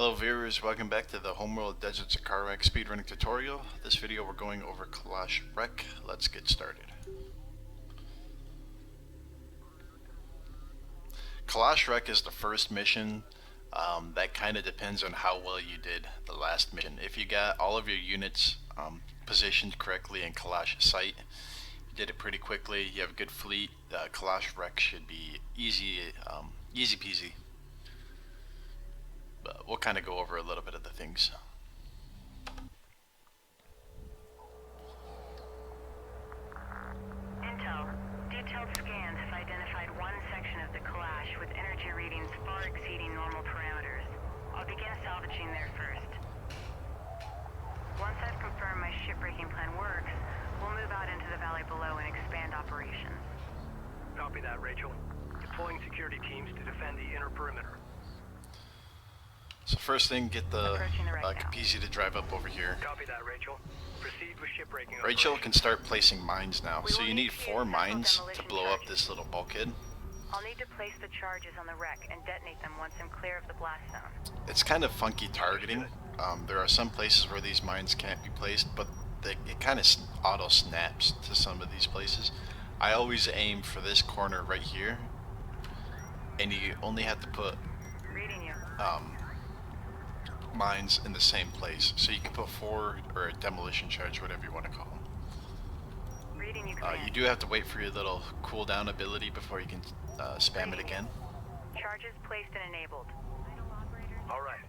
Hello viewers, welcome back to the Homeworld Deserts of Kharak speedrunning tutorial. This video we're going over Kalash Wreck. Let's get started. Kalash Wreck is the first mission. That kind of depends on how well you did the last mission. If you got all of your units positioned correctly in Kalash site, you did it pretty quickly, you have a good fleet, Kalash Wreck should be easy peasy. But we'll kind of go over a little bit of the things. Intel. Detailed scans have identified one section of the Kalash with energy readings far exceeding normal parameters. I'll begin salvaging there first. Once I've confirmed my shipbreaking plan works, we'll move out into the valley below and expand operations. Copy that, Rachel. Deploying security teams to defend the inner perimeter. So first thing, get the Kapisi to drive up over here. Copy that, Rachel. Proceed with shipbreaking. Rachel can start placing mines now. So you need 4 mines to blow up this little bulkhead. I'll need to place the charges on the wreck and detonate them once I'm clear of the blast zone. It's kind of funky targeting. There are some places where these mines can't be placed, but it kind of auto snaps to some of these places. I always aim for this corner right here, and you only have to put mines in the same place. So you can put 4 or a demolition charge, whatever you want to call them. You do have to wait for your little cooldown ability before you can spam it again. Charges placed and enabled. All right.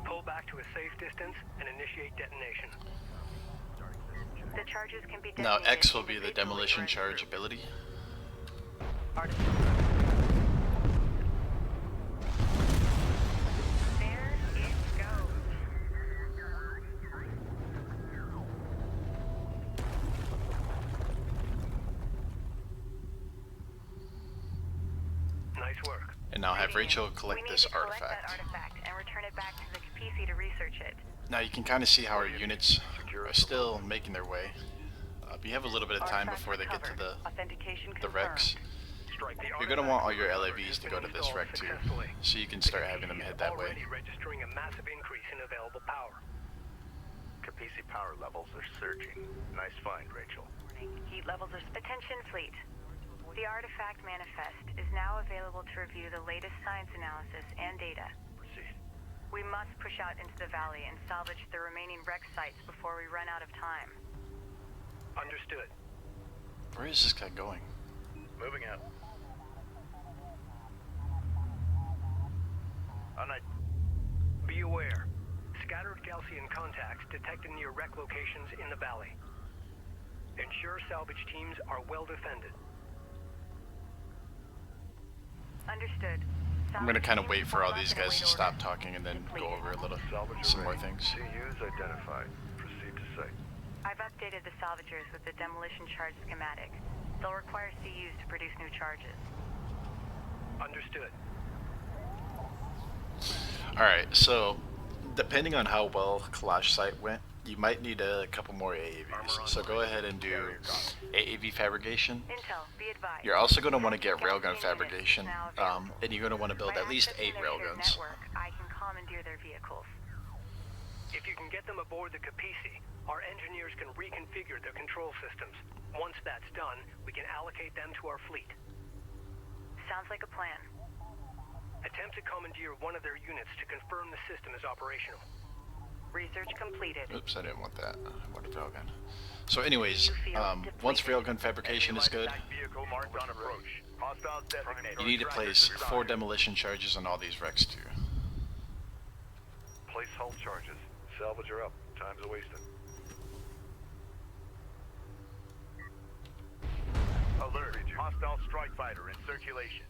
Pull back to a safe distance and initiate detonation. The charges can be Now detonated X will be the demolition charge ability. There it goes. Nice work. And now have Rachel collect this We need to collect artifact. that artifact and return it back to the Kapisi to research it. Now you can kind of see how our units are still making their way. You have a little bit of time before they get to the wrecks. You're going to want all your LAVs to go to this wreck too, so you can start having them head that way. Registering a massive increase in available power. Kapisi power levels are surging. Nice find, Rachel. Heat levels are... Attention, fleet. The artifact manifest is now available to review the latest science analysis and data. Proceed. We must push out into the valley and salvage the remaining wreck sites before we run out of time. Understood. Where is this guy going? Moving out. Be aware. Scattered Gaussian contacts detected near wreck locations in the valley. Ensure salvage teams are well defended. Understood. I'm going to kind of wait for all these guys to stop talking and then go over some more things. CUs identified. Proceed to site. I've updated the salvagers with the demolition charge schematic. They'll require CUs to produce new charges. Understood. Alright, so depending on how well Kalash site went, you might need a couple more AAVs. So go ahead and do AAV fabrication. Intel, be advised. You're also going to want to get railgun fabrication, and you're going to want to build at least 8 railguns. I can commandeer their vehicles. If you can get them aboard the Kapisi, our engineers can reconfigure their control systems. Once that's done, we can allocate them to our fleet. Sounds like a plan. Attempt to commandeer one of their units to confirm the system is operational. Research completed. Oops, I didn't want that. I wanted railgun. So anyways, once railgun fabrication is good, you need to place 4 demolition charges on all these wrecks too. Place hull charges. Salvage are up. Time's wasted. Alert. Hostile strike fighter in circulation.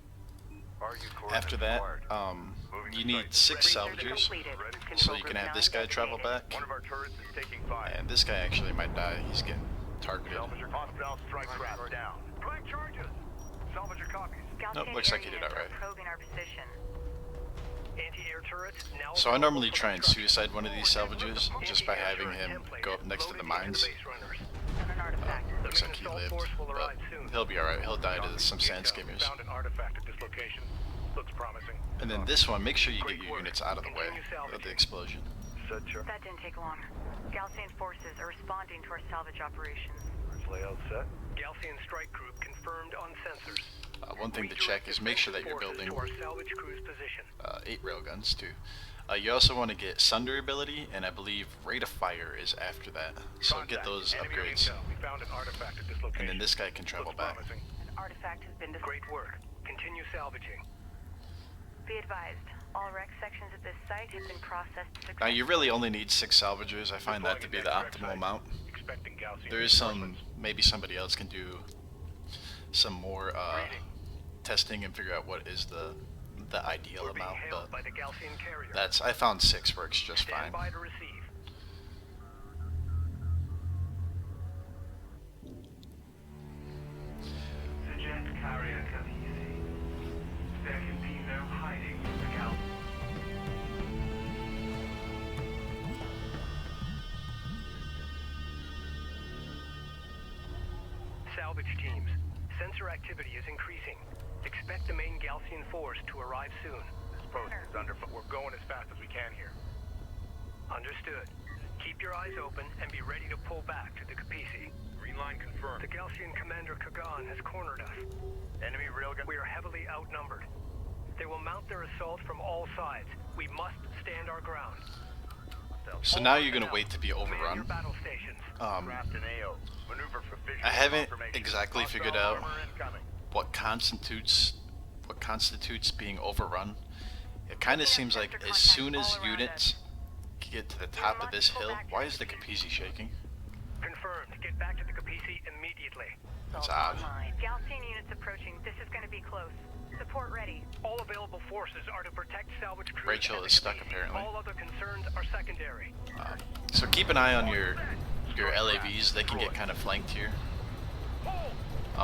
After that, you need 6 salvagers, so you can have this guy travel back, One of our turrets is taking fire. and this guy actually might die. He's getting targeted. Hostile strike trap down. Prime charges. Salvage your copies. Nope, looks like he did alright. Probing our position. Anti-air turrets now. So I normally try and suicide one of these salvagers just by having him go up next to the mines. On an artifact. Looks like he lived, but he'll be alright. He'll die to some sand skimmers. Found an artifact at this location. Looks promising. And then this one, make sure you get Great your work. units out of the way Continue of the salvaging. explosion. Set your That didn't take long. Galcian forces are responding to our salvage operations. layout set. Galcian strike group confirmed on sensors. One thing to check is make sure that you're Forces building to our salvage crew's position. 8 railguns too. You also want to get Sunder ability, and I believe Rate of Fire is after that. So get Contact. those Enemy upgrades. intel. We found an artifact at this location. And then this guy can travel Looks back. promising. An artifact has been Great work. Continue salvaging. Be advised, all wreck sections of this site have been processed Now successfully. you really only need 6 salvagers. I find that to be the optimal amount. Expecting Gaussian There is some, reinforcements. maybe somebody else can do some more testing and figure out what is the ideal We're being amount, hailed but by the Galcian carrier. I found 6 works just Stand fine. by to receive. Suggest carrier Khaleesi. There can be no hiding from the Gal. Salvage teams. Sensor activity is increasing. Expect the main Galcian force to arrive soon. This post is underfoot. We're going as fast as we can here. Understood. Keep your eyes open and be ready to pull back to the Capisi. Green line confirmed. The Galcian commander Kagan has cornered us. Enemy railgun. We are heavily outnumbered. They will mount their assault from all sides. We must stand our ground. So now you're gonna wait to be Man your overrun. battle stations. Craft an AO. Maneuver for visual I haven't confirmation. exactly Hostile figured out armor incoming. what constitutes being overrun. It kind of seems like as soon as units get to the top of this hill, why is the Capisi shaking? Confirmed. Get back to the Capisi immediately. That's odd. Galcian units approaching. This is going to be close. Support ready. All available forces are to protect salvage crews. Rachel at the is stuck, Capisi. apparently. All other concerns are secondary. So keep an eye on your LAVs. They can get kind of flanked here.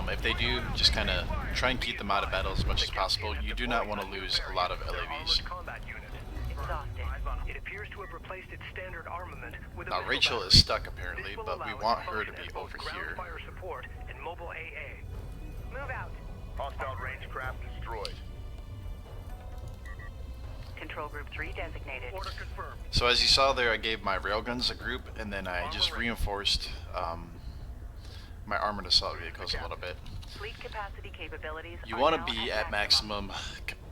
If they do, just kind of try and keep them out of battle as much as possible. You do not want to lose a lot of Their LAVs. armored combat unit. Exhausted. It appears to have replaced its standard armament with a Now missile Rachel battery. is stuck apparently, This will but we allow it want to her to function be as both over ground here. fire support and mobile AA. Move out. Hostile range craft destroyed. Control group 3 designated. Order confirmed. So as you saw there, I gave my railguns a group, and then I just reinforced my armored assault vehicles a little bit. Fleet capacity capabilities. You are want now to be at maximum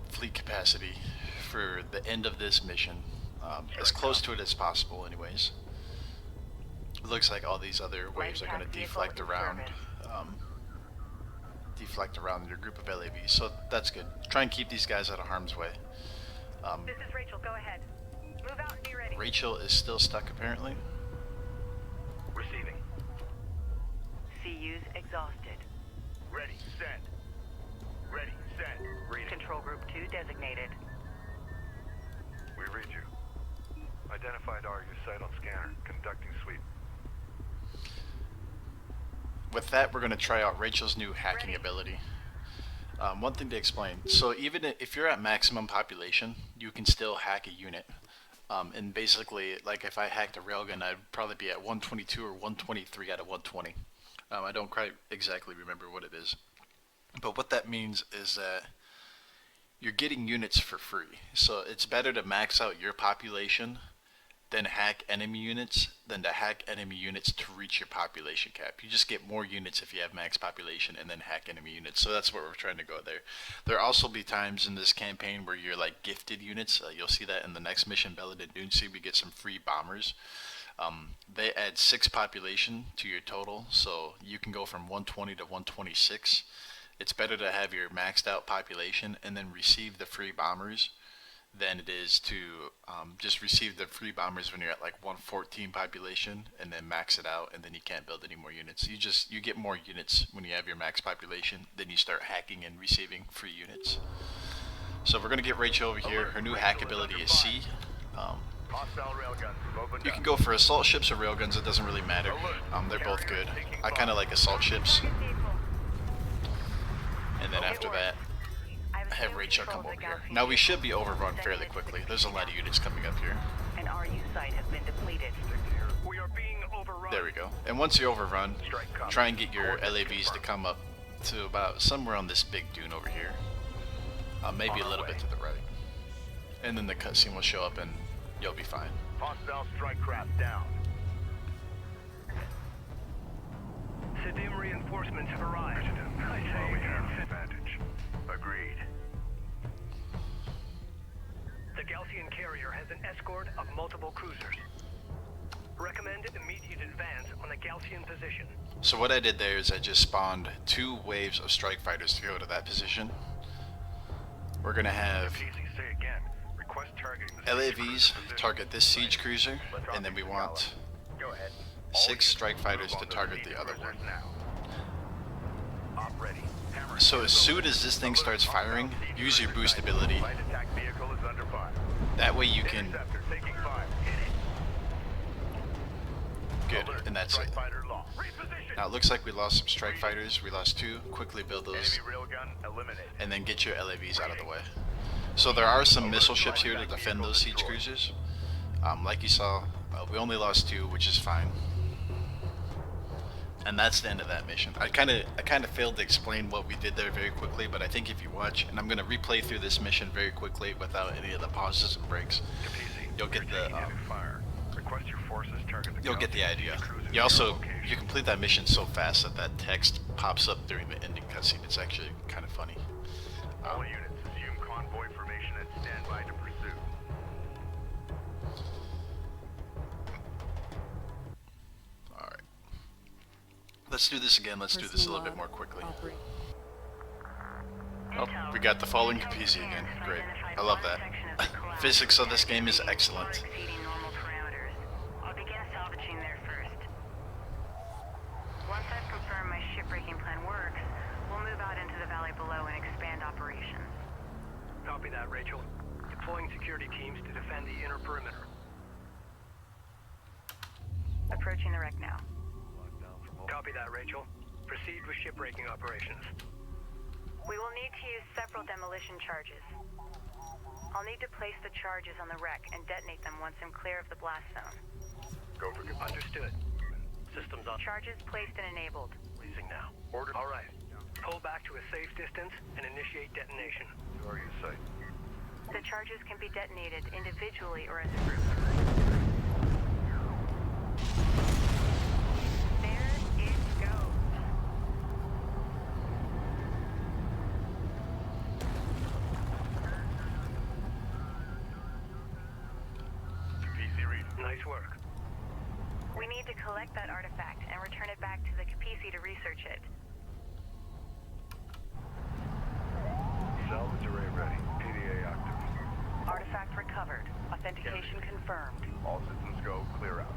fleet capacity for the end of this mission, as close to it as possible anyways. It looks like all these other waves are going to deflect around your group of LAVs, so that's good. Try and keep these guys out of harm's way. This is Rachel. Go ahead. Move out and be ready. Rachel is still stuck apparently. Receiving. CU's exhausted. Ready. Send. Ready. Send. Reading. Control group 2 designated. We read you. Identified RU site on scanner. Conducting sweep. With that, we're going to try out Rachel's new hacking ability. One thing to explain, so even if you're at maximum population, you can still hack a unit. And basically, like if I hacked a railgun, I'd probably be at 122 or 123 out of 120. I don't quite exactly remember what it is. But what that means is that you're getting units for free. So it's better to max out your population than hack enemy units than to hack enemy units to reach your population cap. You just get more units if you have max population and then hack enemy units. So that's what we're trying to go there. There'll also be times in this campaign where you're like gifted units. You'll see that in the next mission, Belladin Dune, we get some free bombers. They add 6 population to your total, so you can go from 120 to 126. It's better to have your maxed out population and then receive the free bombers than it is to just receive the free bombers when you're at like 114 population and then max it out, and then you can't build any more units. You get more units when you have your max population, then you start hacking and receiving free units. So we're gonna get Rachel over here. Her new hack ability is C. Hostile railguns. Opened You up. can go for assault ships or railguns, it doesn't really matter. They're both good. I kind of like assault ships, and then after that, have Rachel come over here. Now we should be overrun fairly quickly. There's a lot of units coming up here. An RU site has been depleted. We are being overrun. There we go. And once you're overrun, try and get your LAVs to come up to about somewhere on this big dune over here. maybe a little bit to the right. And then the cutscene will show up and you'll be fine. Hostile strike craft down. Sedim reinforcements have arrived. I Well, say we have an advantage. Agreed. the Galcian carrier has an escort of multiple cruisers. Recommend immediate advance on the Galcian position. So what I did there is I just spawned 2 waves of strike fighters to go to that position. We're gonna have PC, say again. Request targeting the LAVs siege cruiser target this siege cruiser, Let's and then we operate want Kalash. Go ahead. 6 strike Move fighters on to those target siege the other cruisers one. now. Op ready. Hammer So is as soon loaded. as this thing Alert, starts hostile firing, siege use your cruiser boost sighted. ability. Light attack vehicle is under fire. That way you can Interceptor taking fire. Hit it. good, Alert, and that's strike it. fighter lost. Reposition. Now it looks like we lost some strike fighters. We lost 2. Quickly build those, Enemy railgun eliminated. and then get your LAVs out of the way. So there are some missile ships here to defend those siege cruisers. Like you saw, we only lost 2, which is fine. And that's the end of that mission. I kind of failed to explain what we did there very quickly, but I think if you watch, and I'm going to replay through this mission very quickly without any of the pauses and breaks, you'll get the fire. Request your forces target the you'll get the Galcian idea. siege cruisers You also near location. you complete that mission so fast that that text pops up during the ending cutscene. It's actually kind of funny. All units assume convoy formation and stand by to pursue. All right, let's do this again. Let's do this a little bit more quickly. Oh, we got the falling Capizzi again. Great. I love that. Physics of this game is excellent. I'll begin salvaging there first. Once I've confirmed my shipbreaking plan works, we'll move out into the valley below and expand operations. Copy that, Rachel. Deploying security teams to defend the inner perimeter. Approaching the wreck now. Copy that, Rachel. Proceed with shipbreaking operations. We will need to use several demolition charges. I'll need to place the charges on the wreck and detonate them once I'm clear of the blast zone. Go for good. Understood. Systems on. Charges placed and enabled. Releasing now. Order. All right. Pull back to a safe distance and initiate detonation. Target site. The charges can be detonated individually or as a group. There it goes. PC read. Nice work. We need to collect that artifact and return it back to the Capizzi to research it. Salvage array ready. PDA active. Artifact recovered. Authentication confirmed. All systems go. Clear out.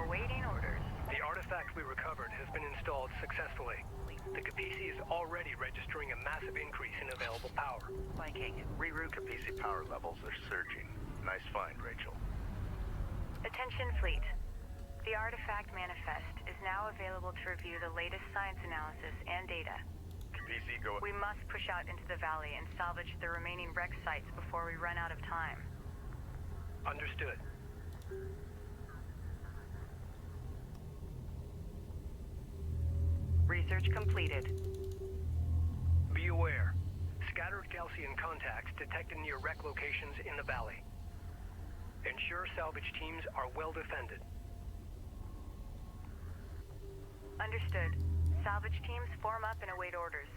Awaiting orders. The artifact we recovered has been installed successfully. The Capizzi is already registering a massive increase in available power. Viking. Reroute Capizzi power levels are surging. Nice find, Rachel. Attention fleet. The artifact manifest is now available to review the latest science analysis and data. Capizzi go. We must push out into the valley and salvage the remaining wreck sites before we run out of time. Understood. Research completed. Be aware. Scattered Galcian contacts detected near wreck locations in the valley. Ensure salvage teams are well defended. Understood. Salvage teams form up and await orders.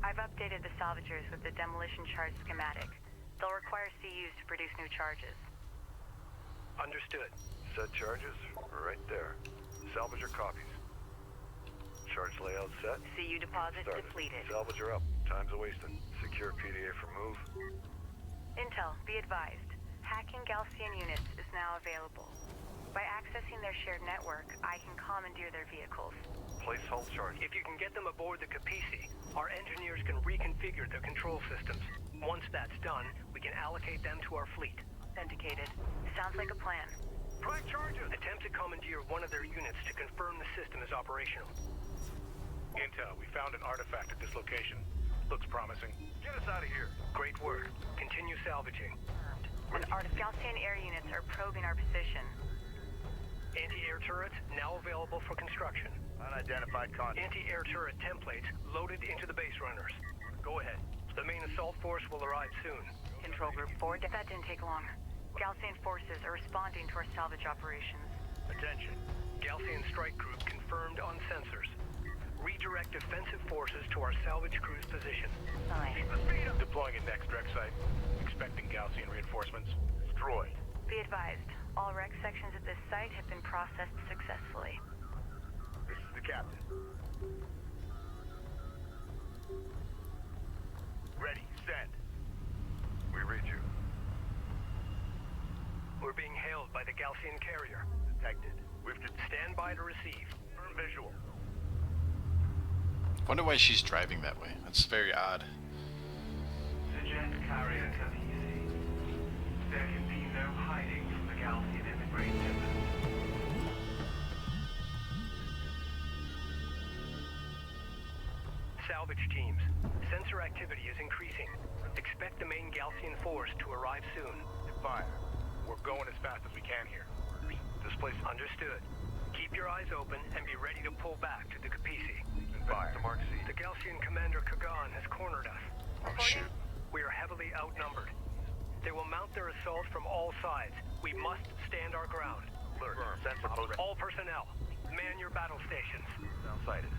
I've updated the salvagers with the demolition charge schematic. They'll require CUs to produce new charges. Understood. Set charges right there. Salvager copies. Charge layout set. CU deposit Started. depleted. Salvager up. Time's a wasting. Secure PDA for move. Intel, be advised. Hacking Galcian units is now available. By accessing their shared network, I can commandeer their vehicles. Place hull charge. If you can get them aboard the Capizzi, our engineers can reconfigure their control systems. Once that's done, we can allocate them to our fleet. Authenticated. Sounds like a plan. Prime charges! Attempt to commandeer one of their units to confirm the system is operational. Intel, we found an artifact at this location. Looks promising. Get us out of here. Great work. Continue salvaging. And Galcian air units are probing our position. Anti-air turrets now available for construction. Unidentified contact. Anti-air turret templates loaded into the base runners. Go ahead. The main assault force will arrive soon. Control Group 4, that didn't take long. Galcian forces are responding to our salvage operations. Attention. Galcian strike group confirmed on sensors. Redirect defensive forces to our salvage crew's position. Fine. Deploying at next wreck site. Expecting Gaussian reinforcements. Destroyed. Be advised, all wreck sections at this site have been processed successfully. This is the captain. Ready, send. We read you. We're being hailed by the Galcian carrier. Detected. We've Stand by to receive. confirmed visual. Wonder why she's driving that way. That's very odd. Suggest carrier cohesive. There can be no hiding from the Galcian immigration. Salvage teams. Sensor activity is increasing. Expect the main Galcian force to arrive soon. Fire. We're going as fast as we can here. This place understood. Keep your eyes open and be ready to pull back to the Capisi. Fire. To Mark C. The Galcian commander Kagan has cornered us. Oh shoot. We are heavily outnumbered. They will mount their assault from all sides. We must stand our ground. Alert. Sensor post. All personnel, man your battle stations. Now sighted.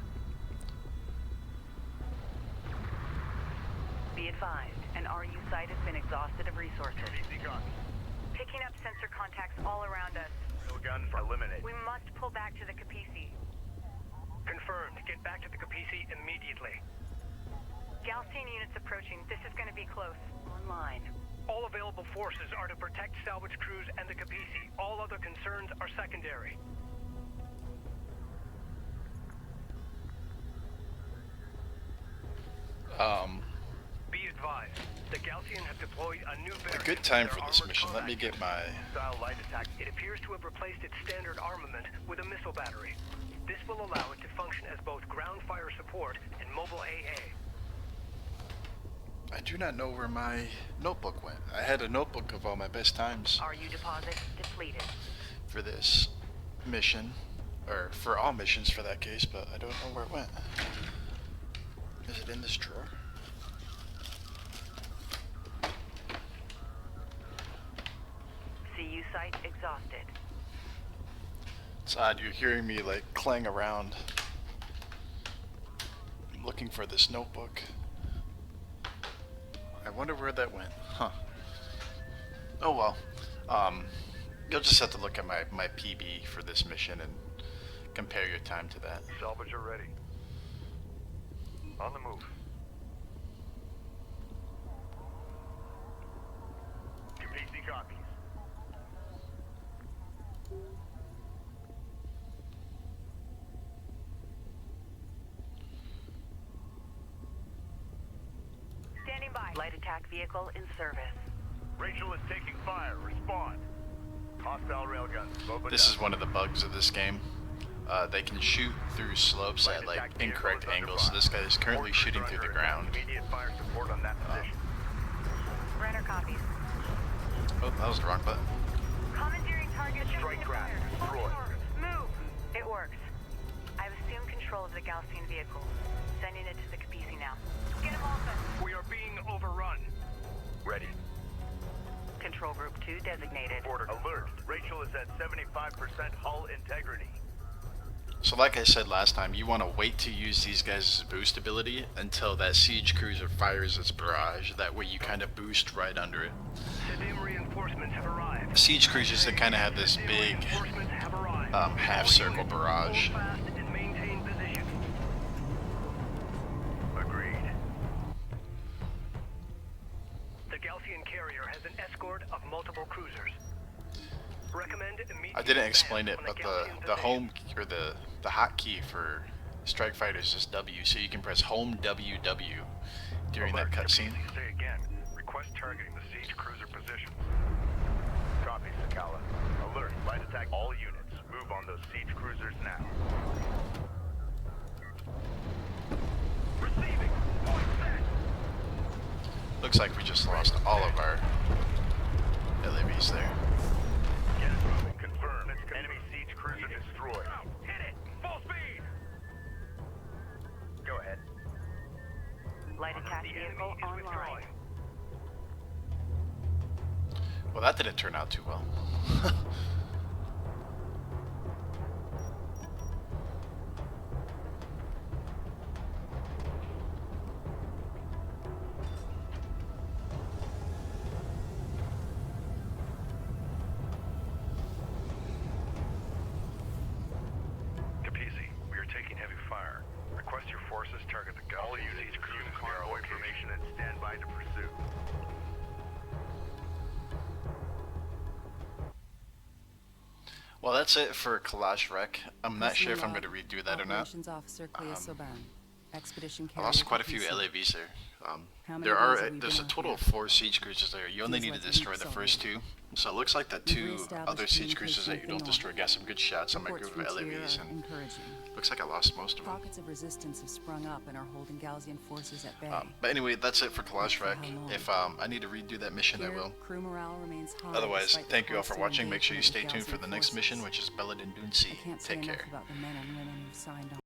Be advised, an RU site has been exhausted of resources. Easy copy. Picking up sensor contacts all around us. No gun. Eliminate. We must pull back to the Capisi. Confirmed. Get back to the Capisi immediately. Galcian units approaching. This is going to be close. Online. All available forces are to protect salvage crews and the Capisi. All other concerns are secondary. Be advised, the Galcian have deployed a new A variant. good time of for their this armored mission. Let me combat get my... Style light attack. It appears to have replaced its standard armament with a missile battery. This will allow it to function as both ground fire support and mobile AA. I do not know where my notebook went. I had a notebook of all my best times RU deposit depleted. for this mission. Or for all missions for that case, but I don't know where it went. Is it in this drawer? CU site exhausted. It's odd, you're hearing me like clang around looking for this notebook. I wonder where that went. Huh. Oh well. You'll just have to look at my PB for this mission and compare your time to that. Salvager ready. On the move. Capisi copies. Standing by. Light attack vehicle in service. Rachel is taking fire. Respond. Hostile railguns. This is one of the bugs of this game. They can shoot through slopes at like incorrect angles, so this guy is currently shooting through the ground. Immediate fire support on that position. Runner copies. Oh, that was the wrong button. Commandeering target. Strike craft. Hold Destroy. forward. Move. It works. I've assumed control of the Galcian vehicle. Sending it to the Capisi now. Get him open. We are being overrun. Ready. Control Group 2 designated. Order. Alert. Rachel is at 75% hull integrity. So like I said last time, you want to wait to use these guys' boost ability until that siege cruiser fires its barrage. That way you kind of boost right under it. Sedim reinforcements have arrived. Siege cruisers that kind of have this Sedim big reinforcements have arrived. half All circle units, barrage. hold fast and maintain position. Agreed. The Galcian carrier has an escort of multiple cruisers. Recommend immediate I didn't advance explain it, on but Galcian the position. home or the hotkey for strike fighters is W, so you can press home WW during that cutscene. Say again. Request targeting the siege cruiser position. Copy, Sakala. Alert. Light attack all units. Move on those siege cruisers now. Receiving. Point set. Looks like we just lost all of our LAVs there. Get it moving. Confirmed. Enemy siege cruiser Light attack The enemy vehicle is online. withdrawing. Well, that didn't turn out too well. Capizzi, we are taking heavy fire. Request your forces target the Gulf. All units, use convoy formation and stand by to pursue. Well, that's it for Kalash Wreck. I'm not sure if I'm going to redo that or not. Operations Officer Clea Soban. Expedition I lost quite a few carrier LAVs there. How many days have we There's a been total out of 4 siege cruisers there. You only Seems need to like destroy weeks the first 2. So it looks like the We've 2 reestablished other siege cruisers that you communication don't destroy got some good shots on my Reports group of from Tyr LAVs, are and encouraging. looks like I lost most of them. Pockets of resistance have sprung up and are holding Galzian forces at bay. But anyway, that's it for Kalash For Wreck. how long? If I need to redo that mission, I Here, will. crew morale remains high. Otherwise, despite thank the you all for constant watching. Make sure you stay engagement tuned for with the next Galzian mission, forces. which is Belladin Dune I Sea. can't say Take enough care. about the men and women who've signed on.